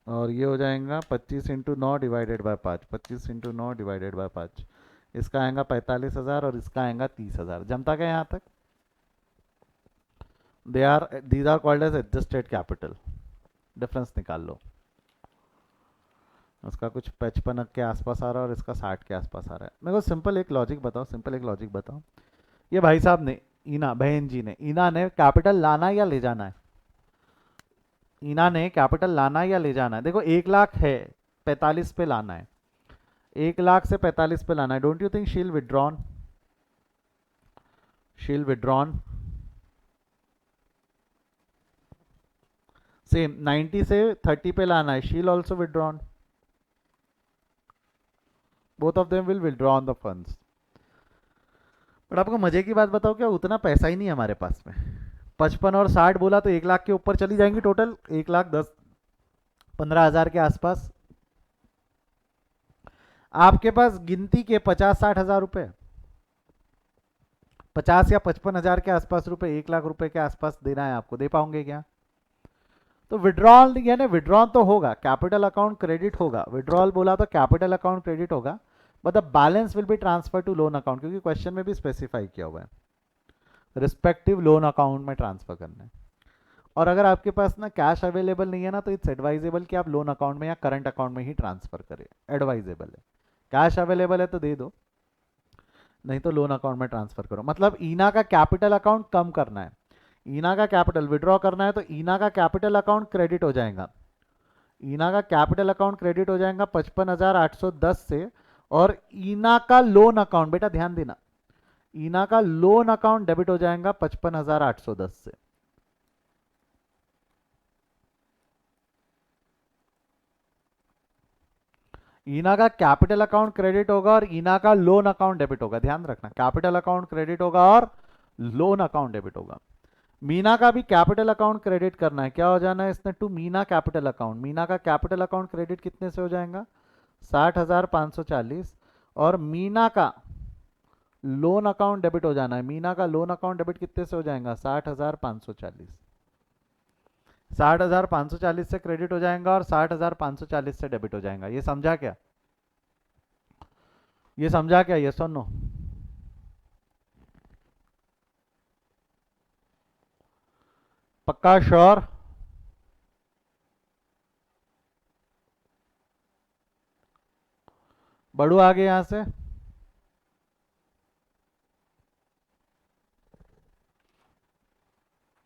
और ये हो जाएगा 25 into 9 divided by 5, 25 into 9 divided by 5। इसका आएगा 45,000 और इसका आएगा 30,000। जमता क्या यहाँ तक, these are called as adjusted capital. Difference निकाल लो, उसका कुछ 55 के आसपास आ रहा है और इसका 60 के आसपास आ रहा है। मेरे को सिंपल एक लॉजिक बताओ, सिंपल एक लॉजिक बताओ। ये भाई साहब ने, ईना बहन जी ने, ईना ने कैपिटल लाना या ले जाना है, ईना ने कैपिटल लाना या ले जाना है। देखो 1 लाख है, 45 पे लाना है, 1 लाख से 45 पे लाना है। डोंट यू थिंक शील विड्रॉन, शील विड्रॉन सेम 90 से 30 पे लाना है, शील also withdrawn, both of them will withdraw on the funds. But आपको मजे की बात बताओ, क्या उतना पैसा ही नहीं है हमारे पास में। 55 और 60 बोला तो 1 लाख के ऊपर चली जाएंगी टोटल, 1,10,15,000 के आसपास। आपके पास गिनती के 50-60 हज़ार रुपए, 50 या 55 हज़ार के आसपास रुपए, 1 लाख रुपए के आसपास देना है आपको, दे पाओगे क्या। तो विड्रॉल यानी विड्रॉल तो होगा, कैपिटल अकाउंट क्रेडिट होगा, विड्रॉल बोला तो कैपिटल अकाउंट क्रेडिट होगा, but the balance will be transfer to loan account, क्योंकि क्वेश्चन में भी स्पेसिफाई किया हुआ है रिस्पेक्टिव लोन अकाउंट में ट्रांसफर करना है। और अगर आपके पास ना कैश अवेलेबल नहीं है ना, तो इट्स एडवाइजेबल कि आप लोन अकाउंट में या करंट अकाउंट में ही ट्रांसफर करें, एडवाइजेबल है। कैश अवेलेबल है तो दे दो, नहीं तो लोन अकाउंट में ट्रांसफर करो। मतलब ईना का कैपिटल अकाउंट कम करना है, ईना का कैपिटल विड्रॉ करना है, तो ईना का कैपिटल अकाउंट क्रेडिट हो जाएगा, ईना का कैपिटल अकाउंट क्रेडिट हो जाएगा 55,810 से। और ईना का लोन अकाउंट, बेटा ध्यान देना, ईना का लोन अकाउंट डेबिट हो जाएगा 55,810 से। ईना का कैपिटल अकाउंट क्रेडिट होगा और ईना का लोन अकाउंट डेबिट होगा, ध्यान रखना, कैपिटल अकाउंट क्रेडिट होगा और लोन अकाउंट डेबिट होगा। मीना का भी कैपिटल अकाउंट क्रेडिट करना है, क्या हो जाना है इसने, to Meena capital account. Meena का कैपिटल अकाउंट क्रेडिट कितने से हो जाएगा, 60,540। और मीना का लोन अकाउंट डेबिट हो जाना है, मीना का लोन अकाउंट डेबिट कितने से हो जाएगा, 60,540। 60,540 से क्रेडिट हो जाएगा और 60,540 से डेबिट हो जाएगा। ये समझा क्या, ये समझा क्या, ये सुनो। पक्का श्योर, बढ़ू आगे यहां से।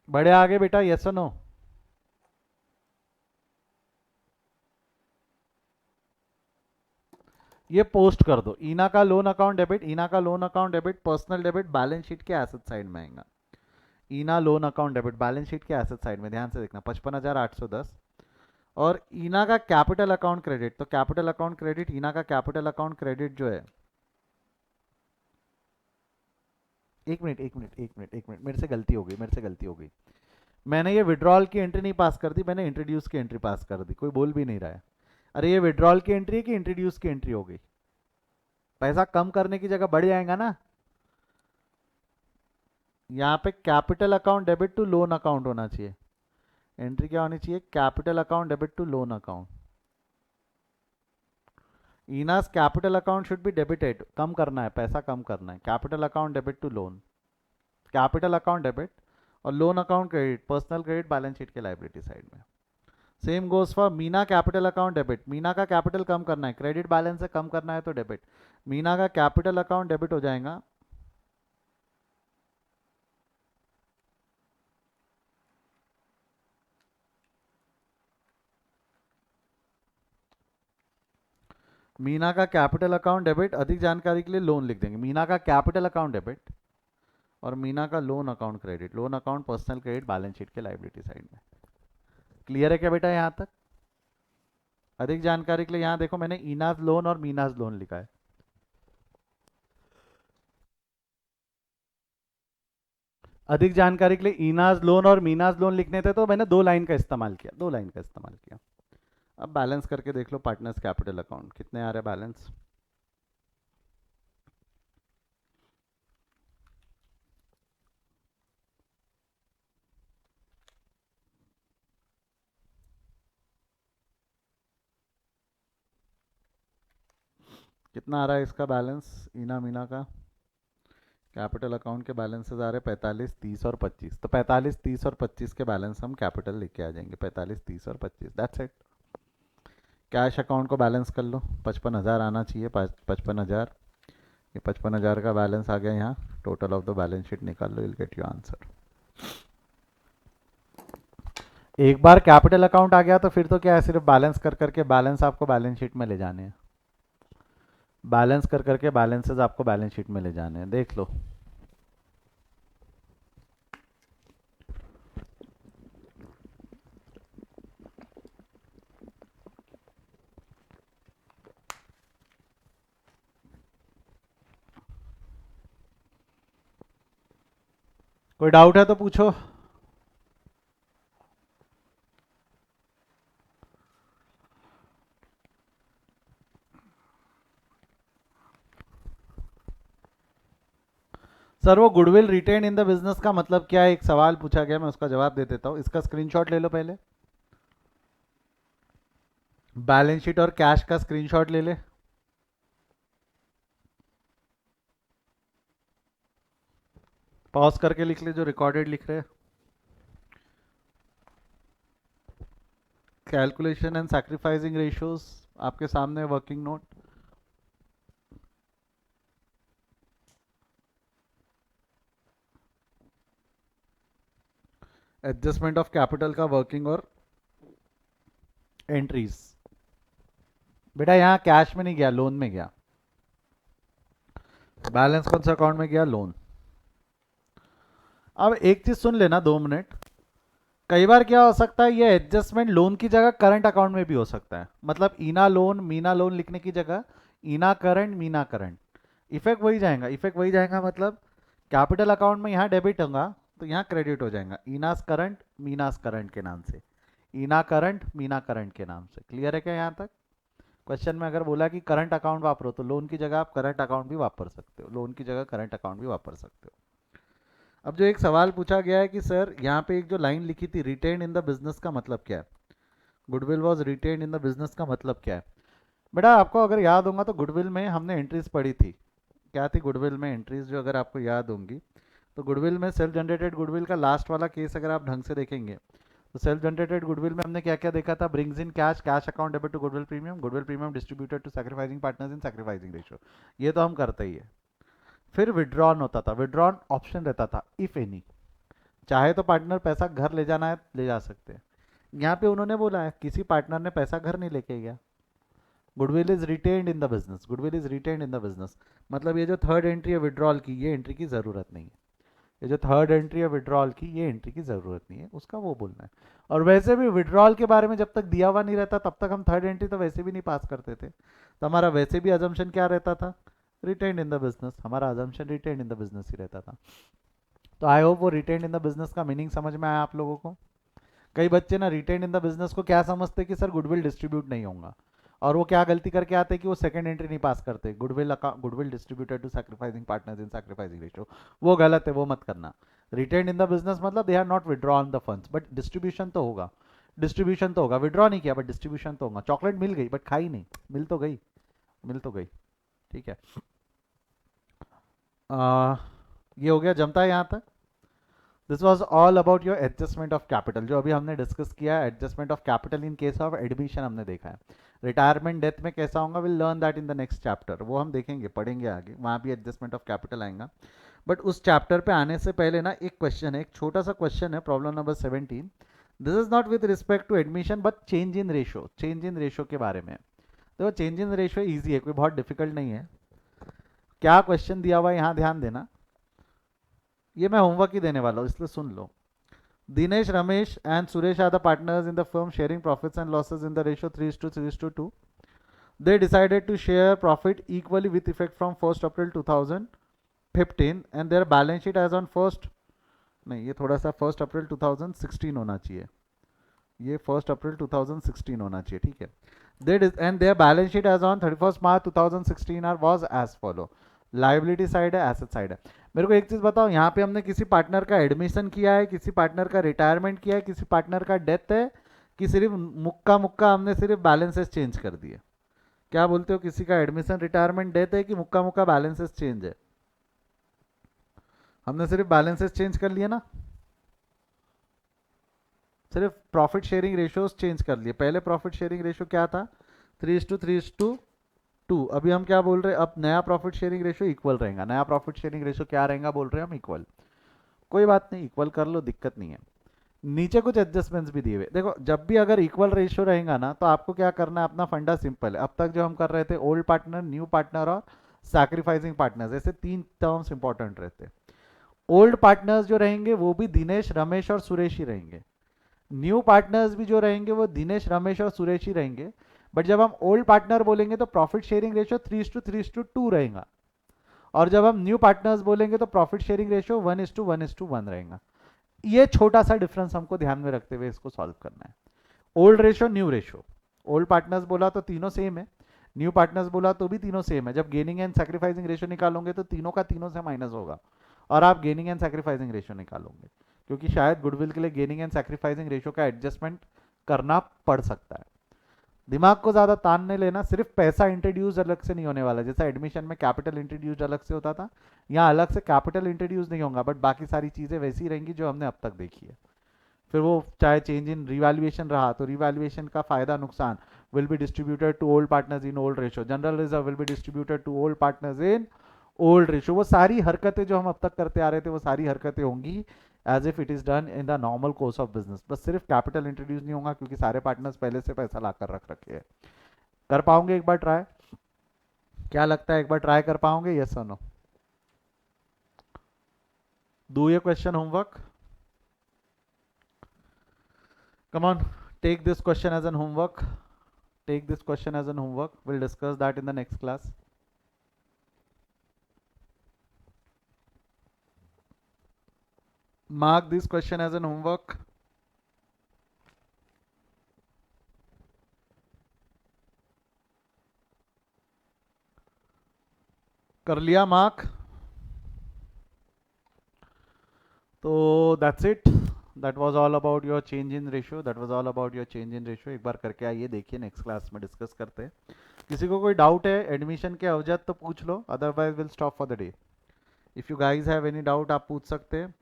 बड़े आगे बेटा, यस और नो। ये पोस्ट कर दो, ईना का लोन अकाउंट डेबिट, ईना का loan account debit, personal debit balance sheet के एसेट साइड में आएगा। Ina loan account debit balance sheet के एसेट साइड में, ध्यान से देखना, 55,810। और ईना का कैपिटल अकाउंट क्रेडिट, तो कैपिटल अकाउंट क्रेडिट, ईना का कैपिटल अकाउंट क्रेडिट जो है, एक मिनट एक मिनट एक मिनट एक मिनट, मेरे से गलती हो गई, मेरे से गलती हो गई। मैंने ये विड्रॉल की एंट्री नहीं पास कर दी, मैंने इंट्रोड्यूस की एंट्री पास कर दी, कोई बोल भी नहीं रहा है। अरे ये विड्रॉल की एंट्री है कि इंट्रोड्यूस की एंट्री हो गई? पैसा कम करने की जगह बढ़ जाएगा ना। यहाँ पे capital account debit to loan account होना चाहिए। एंट्री क्या होनी चाहिए? Capital account debit to loan account. Ina's capital account should be debited, कम करना है, पैसा कम करना है। Capital account debit to loan, capital account debit, और loan account credit, personal credit balance sheet के लाइबिलिटी साइड में। Same goes for Meena capital account debit, Meena का कैपिटल कम करना है, क्रेडिट बैलेंस से कम करना है तो डेबिट। मीना का कैपिटल अकाउंट डेबिट हो जाएगा, मीना का कैपिटल अकाउंट डेबिट, अधिक जानकारी के लिए लोन लिख देंगे। मीना का कैपिटल अकाउंट डेबिट और मीना का loan account credit, loan account personal credit balance sheet के लाइबिलिटी साइड में। क्लियर है क्या बेटा यहाँ तक? अधिक जानकारी के लिए यहाँ देखो, मैंने इनाज लोन और मीनाज लोन लिखा है। अधिक जानकारी के लिए इनाज लोन और मीनाज लोन लिखने थे तो मैंने 2 लाइन का इस्तेमाल किया, 2 लाइन का इस्तेमाल किया। अब बैलेंस करके देख लो, पार्टनर्स कैपिटल अकाउंट कितने आ रहे बैलेंस। कितना आ रहा है इसका बैलेंस, इना मीना का कैपिटल अकाउंट के बैलेंसेस आ रहे 45, 30 और 25। तो 45, 30 और 25 के बैलेंस हम कैपिटल लेके आ जाएंगे, 45, 30 और 25, दैट्स इट। कैश अकाउंट को बैलेंस कर लो, 55,000 आना चाहिए, 55,000। ये 55,000 का बैलेंस आ गया यहाँ, total of the balance sheet निकाल लो, विल गेट यू आंसर। एक बार कैपिटल अकाउंट आ गया तो फिर तो क्या है, सिर्फ बैलेंस कर करके बैलेंस आपको बैलेंस शीट में ले जाने हैं, बैलेंस कर करके बैलेंसेस आपको बैलेंस शीट में ले जाने हैं, देख लो। कोई डाउट है तो पूछो। सर वो goodwill retain in the business का मतलब क्या है, एक सवाल पूछा गया, मैं उसका जवाब दे देता हूँ। इसका स्क्रीनशॉट ले लो पहले, बैलेंस शीट और कैश का स्क्रीनशॉट ले ले। पॉज करके लिख ले जो रिकॉर्डेड लिख रहे हैं। कैलकुलेशन एंड सैक्रिफाइसिंग रेशियोज आपके सामने, working note. Adjustment of capital का वर्किंग और एंट्रीज। बेटा यहाँ कैश में नहीं गया, लोन में गया। बैलेंस कौन सा अकाउंट में गया? लोन। अब एक चीज सुन लेना 2 मिनट, कई बार क्या हो सकता है, ये एडजस्टमेंट लोन की जगह करंट अकाउंट में भी हो सकता है। मतलब ईना लोन मीना लोन लिखने की जगह ईना करंट मीना करंट, इफेक्ट वही जाएगा, इफेक्ट वही जाएगा। मतलब कैपिटल अकाउंट में यहाँ डेबिट होगा तो यहाँ क्रेडिट हो जाएगा, इनास करंट मीनास करंट के नाम से, ईना करंट मीना करंट के नाम से। क्लियर है क्या यहाँ तक? क्वेश्चन में अगर बोला कि करंट अकाउंट वापरो तो लोन की जगह आप करंट अकाउंट भी वापर सकते हो, लोन की जगह करंट अकाउंट भी वापर सकते हो। अब जो एक सवाल पूछा गया है कि सर यहाँ पे एक जो लाइन लिखी थी, रिटेन इन द बिजनेस का मतलब क्या है, goodwill was written in the business का मतलब क्या है? बेटा आपको अगर याद होगा तो गुडविल में हमने एंट्रीज पढ़ी थी, क्या थी गुडविल में एंट्रीज, जो अगर आपको याद होंगी तो गुडविल में सेल्फ जनरेटेड गुडविल का लास्ट वाला केस अगर आप ढंग से देखेंगे तो सेल्फ जनरेटेड गुडविल में हमने क्या क्या देखा था? Brings in cash, cash account debit to goodwill premium distributed to sacrificing partners in sacrificing ratio, ये तो हम करते ही है। फिर विड्रॉन होता था, विड्रॉन ऑप्शन रहता था इफ एनी, चाहे तो पार्टनर पैसा घर ले जाना है ले जा सकते हैं। यहाँ पे उन्होंने बोला है किसी पार्टनर ने पैसा घर नहीं लेके गया, goodwill is retained in the business, goodwill is retained in the business, मतलब ये जो थर्ड एंट्री है विड्रॉल की, ये एंट्री की ज़रूरत नहीं है। ये जो थर्ड एंट्री है विड्रॉल की, ये एंट्री की ज़रूरत नहीं है, उसका वो बोलना है। और वैसे भी विड्रॉल के बारे में जब तक दिया हुआ नहीं रहता तब तक हम थर्ड एंट्री तो वैसे भी नहीं पास करते थे, तो हमारा वैसे भी अजम्पशन क्या रहता था? रिटेन्ड इन द बिजनेस, हमारा assumption retained in the business ही रहता था। तो आई होप वो रिटेन्ड इन द बिजनेस का मीनिंग समझ में आया आप लोगों को। कई बच्चे ना रिटेन्ड इन द बिजनेस को क्या समझते कि सर गुडविल डिस्ट्रीब्यूट नहीं होगा, और वो क्या गलती करके आते कि वो सेकंड एंट्री नहीं पास करते, goodwill distributed to sacrificing partners in sacrificing ratio, वो गलत है, वो मत करना। रिटेन्ड इन द बिजनेस मतलब they are not withdrawn the funds, but distribution तो होगा, डिस्ट्रीब्यूशन तो होगा, विड्रॉ नहीं किया बट डिस्ट्रीब्यूशन तो होगा। चॉकलेट मिल गई बट खाई नहीं, मिल तो गई, मिल तो गई, ठीक है। ये हो गया, जमता है यहाँ तक? This was all about your adjustment of capital, जो अभी हमने डिस्कस किया है, adjustment of capital in case of admission हमने देखा है। रिटायरमेंट डेथ में कैसा होगा, will learn that in the next chapter, वो हम देखेंगे, पढ़ेंगे आगे, वहाँ भी एडजस्टमेंट ऑफ कैपिटल आएगा। बट उस चैप्टर पे आने से पहले ना एक क्वेश्चन है, एक छोटा सा क्वेश्चन है, problem number 17। This is not with respect to admission but change in ratio, change in ratio के बारे में। तो चेंज इन रेशो ईजी है, कोई बहुत डिफिकल्ट नहीं है। क्या क्वेश्चन दिया हुआ है यहाँ ध्यान देना, ये मैं होमवर्क ही देने वाला हूँ इसलिए सुन लो। Dinesh, Ramesh, and Suresh are the partners in the firm sharing profits and losses in the ratio 3:2. They decided to share profit equally with effect from 1st April 2015 and their balance sheet as on 1st, नहीं ये थोड़ा सा 1st April 2016 होना चाहिए, ये 1st April 2016 होना चाहिए, ठीक है। And their balance sheet as on 31st March 2016 was as follow, liability side है, एसेट साइड है। मेरे को एक चीज बताओ, यहाँ पे हमने किसी पार्टनर का एडमिशन किया है, किसी पार्टनर का रिटायरमेंट किया है, किसी पार्टनर का डेथ है, कि सिर्फ मुक्का मुक्का हमने सिर्फ बैलेंसेस चेंज कर दिए? क्या बोलते हो, किसी का एडमिशन रिटायरमेंट डेथ है कि मुक्का मुक्का बैलेंसेस चेंज है? हमने सिर्फ बैलेंसेस चेंज कर लिए ना, सिर्फ प्रॉफिट शेयरिंग रेशियोज चेंज कर लिए। पहले प्रॉफिट शेयरिंग रेशियो क्या था? 3:2, अभी हम क्या बोल रहे हैं, अब नया प्रॉफिट शेयरिंग रेशियो इक्वल रहेगा। नया प्रॉफिट शेयरिंग रेशियो क्या रहेगा बोल रहे हैं हम? इक्वल। कोई बात नहीं, इक्वल कर लो, दिक्कत नहीं है। नीचे कुछ एडजस्टमेंट्स भी दिए हुए, देखो जब भी अगर इक्वल रेशियो रहेगा ना तो आपको क्या करना है, अपना फंडा सिंपल है। अब तक जो हम कर रहे थे, ओल्ड पार्टनर, न्यू पार्टनर और सैक्रिफाइसिंग पार्टनर्स, ऐसे 3 टर्म्स इंपॉर्टेंट रहते हैं। ओल्ड पार्टनर्स जो रहेंगे वो भी दिनेश, रमेश और सुरेश ही रहेंगे। न्यू पार्टनर्स भी जो रहेंगे वो दिनेश, रमेश और सुरेश ही रहेंगे। बट जब हम ओल्ड पार्टनर बोलेंगे तो प्रॉफिट शेयरिंग रेशियो 3:3:2 रहेगा, और जब हम न्यू पार्टनर्स बोलेंगे तो प्रॉफिट शेयरिंग रेशियो 1:1:1 रहेगा। ये छोटा सा डिफरेंस हमको ध्यान में रखते हुए इसको सॉल्व करना है। Old ratio, new ratio, old partners बोला तो तीनों सेम है, न्यू पार्टनर्स बोला तो भी तीनों सेम है। जब गेनिंग एंड सैक्रिफाइसिंग रेशियो निकालोगे तो तीनों का तीनों से माइनस होगा, और आप गेनिंग एंड सैक्रिफाइसिंग रेशियो निकालोगे, क्योंकि शायद गुडविल के लिए गेनिंग एंड सैक्रिफाइसिंग रेशियो का एडजस्टमेंट करना पड़ सकता है। दिमाग को ज़्यादा तान नहीं लेना, सिर्फ पैसा इंट्रोड्यूस अलग से नहीं होने वाला, जैसा एडमिशन में कैपिटल इंट्रोड्यूस अलग से होता था, यहाँ अलग से कैपिटल इंट्रोड्यूस नहीं होगा, बट बाकी सारी चीज़ें वैसी रहेंगी जो हमने अब तक देखी है। फिर वो चाहे चेंज इन रिवैल्यूएशन रहा तो रिवैल्यूएशन का फायदा नुकसान will be distributed to old partners in old ratio, general reserve will be distributed to old partners in old ratio. वो सारी हरकतें जो हम अब तक करते आ रहे थे वो सारी हरकतें होंगी as if it is done in the normal course of business. बस सिर्फ कैपिटल इंट्रोड्यूस नहीं होगा, क्योंकि सारे पार्टनर्स पहले से पैसा ला कर रख रखे हैं। कर पाओगे एक बार ट्राई? क्या लगता है, एक बार ट्राई कर पाओगे? यस और नो? डू ये question homework? Come on, take this question as an homework. Take this question as an homework. We'll discuss that in the next class. Mark this question as an homework. कर लिया mark? तो that's it. That was all about your change in ratio. That was all about your change in ratio. एक बार करके आइए, देखिए, next class में discuss करते हैं। किसी को कोई डाउट है एडमिशन के अवजत तो पूछ लो, otherwise will stop for the day. If you guys have any doubt आप पूछ सकते हैं।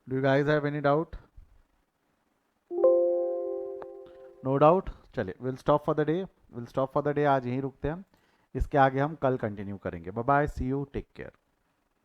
Do you guys have any doubt? No doubt. चलिए will stop for the day, आज यहीं रुकते हैं हम। इसके आगे हम कल कंटिन्यू करेंगे। Bye bye, see you, take care.